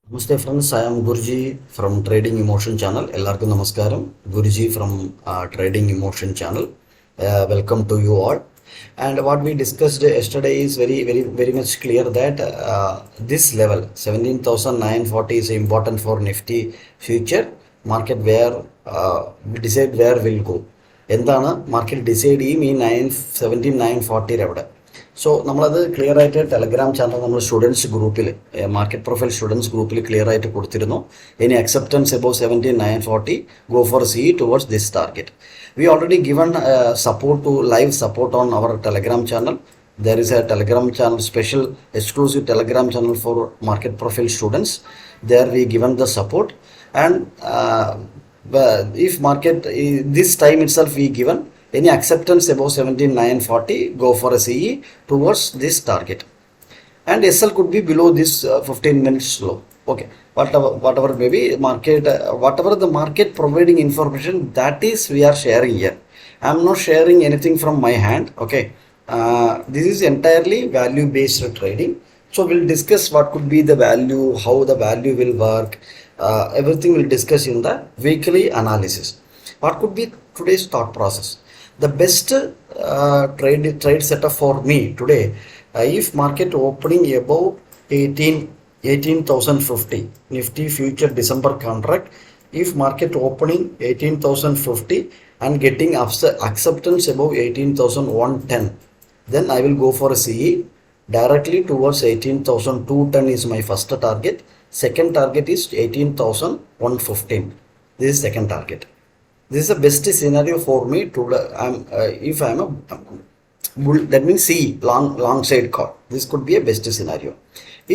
Namaste friends, I am Guruji from Trading Emotion channel. Ellarku namaskaram. Guruji from Trading Emotion channel. Welcome to you all. And what we discussed yesterday is very much clear that this level 17,940 is important for Nifty future market where we decide where will go. എന്താണ് market decide ചെയ്യും ഈ 940 അവിടെ. So നമ്മളത് clear ആയിട്ട് Telegram channel നമ്മൾ students ഗ്രൂപ്പിൽ market profile students ഗ്രൂപ്പിൽ clear ആയിട്ട് കൊടുത്തിരുന്നു. ഇനി acceptance above 17,940 go for C towards this target. We already given support to live support on our telegram channel. There is a telegram channel, special exclusive telegram channel for market profile students. There we given the support, and if market this time itself we given any acceptance above 17,940 go for a CE towards this target, and SL could be below this 15 minutes low. Okay, whatever maybe market whatever the market providing information, that is we are sharing here. I am not sharing anything from my hand. Okay, this is entirely value based trading. So we'll discuss what could be the value, how the value will work, everything we'll discuss in the weekly analysis. What could be today's thought process? The best trade setup for me today, if market opening above 18,050 Nifty future December contract, if market opening 18,050 and getting acceptance above 18,110, then I will go for a CE directly towards 18,210 is my first target. Second target is 18,115. This is second target. This is the best scenario for me to if I am a bull, that means C long side call. This could be a best scenario.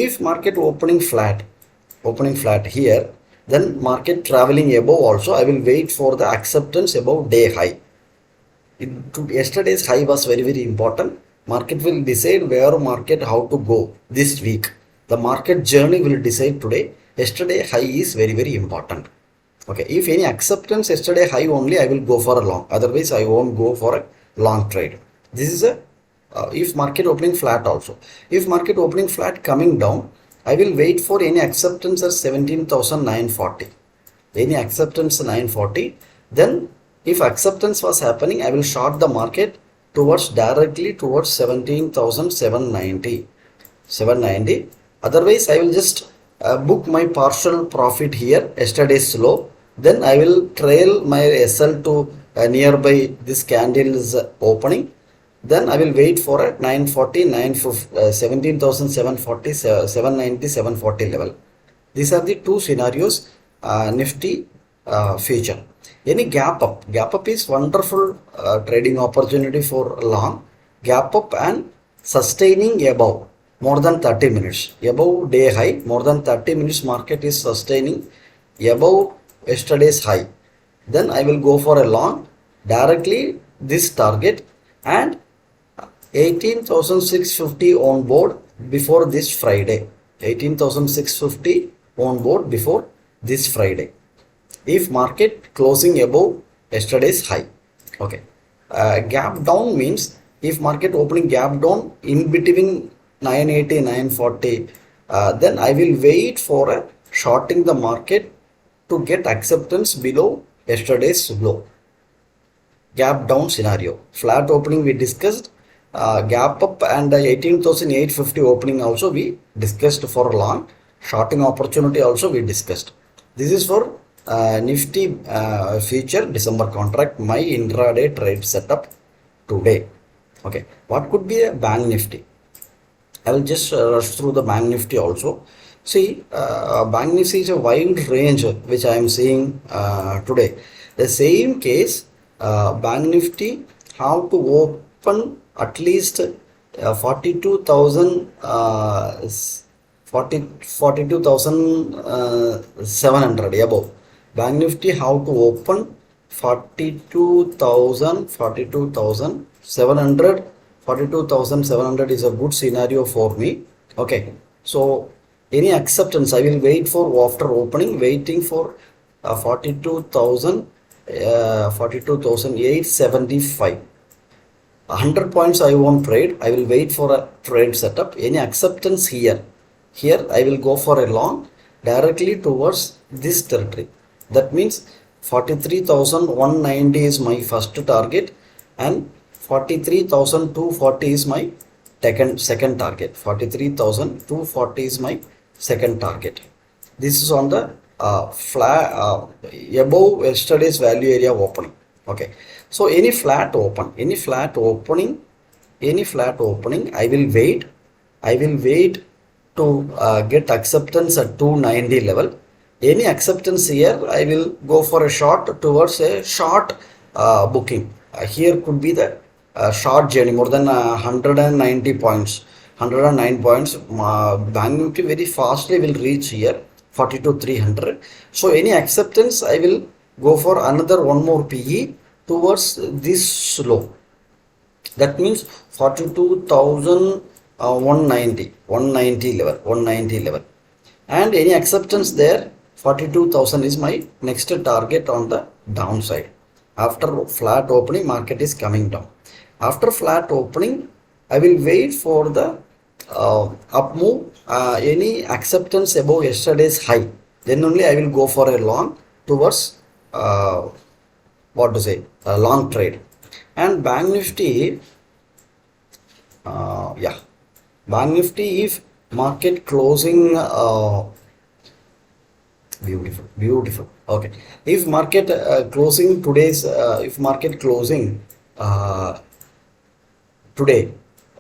If market opening flat here, then market traveling above also, I will wait for the acceptance above day high. Yesterday's high was very important. Market will decide where market how to go this week. The market journey will decide today. Yesterday high is very important. Okay, if any acceptance yesterday high only, I will go for a long. Otherwise, I won't go for a long trade. This is a if market opening flat also. If market opening flat coming down, I will wait for any acceptance at 17,940. Any acceptance 940. Then, if acceptance was happening, I will short the market directly towards 17,790. Otherwise, I will just book my partial profit here, yesterday's low. Then I will trail my SL to nearby this candle's opening. Then I will wait for a 940, 17,740, 790, 740 level. These are the two scenarios, Nifty future. Any gap up is wonderful trading opportunity for long. Gap up and sustaining above more than 30 minutes, above day high, more than 30 minutes market is sustaining above yesterday's high. Then I will go for a long directly this target, and 18,650 on board before this Friday. 18,650 on board before this Friday. If market closing above yesterday's high. Okay, gap down means if market opening gap down in between 980, 940, then I will wait for a shorting the market to get acceptance below yesterday's low. Gap down scenario. Flat opening we discussed. Gap up and 18,850 opening also we discussed for long. Shorting opportunity also we discussed. This is for Nifty future December contract, my intraday trade setup today. Okay, what could be a bank Nifty? I will just rush through the bank Nifty also. See, bank Nifty is a wide range which I am seeing today. The same case, bank Nifty have to open at least 42,700 above. Bank Nifty have to open 42,700. 42,700 is a good scenario for me. Okay, so any acceptance I will wait for after opening, waiting for 42,875. 100 points I won't trade. I will wait for a trade setup. Any acceptance here I will go for a long. directly towards this territory. That means 43,190 is my first target and 43,240 is my second target. 43,240 is my second target. This is on the flat above yesterday's value area opening. Okay, so any flat opening, I will wait to get acceptance at 290 level. Any acceptance here, I will go for a short towards a short booking. Here could be the short journey more than 190 points, 109 points. Bank Nifty very fastly will reach here 42,300. So any acceptance, I will go for another one more PE towards this low. That means 42,190 level, and any acceptance there 42,000 is my next target on the downside. After flat opening, market is coming down. After flat opening, I will wait for the up move, any acceptance above yesterday's high, then only I will go for a long towards long trade. And Bank Nifty, Bank Nifty, if market closing beautiful. Okay, if market closing today's if market closing today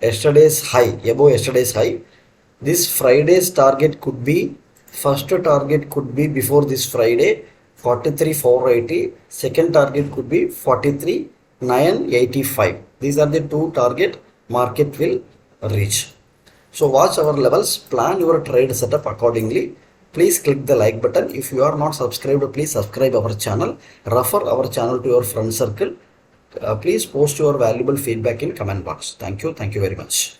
yesterday's high, above yesterday's high, this Friday's target could be, first target could be before this Friday 43,480, second target could be 43,985. These are the two target market will reach. So watch our levels, plan your trade setup accordingly. Please click the like button. If you are not subscribed, please subscribe our channel, refer our channel to your friend circle. Please post your valuable feedback in comment box. Thank you very much.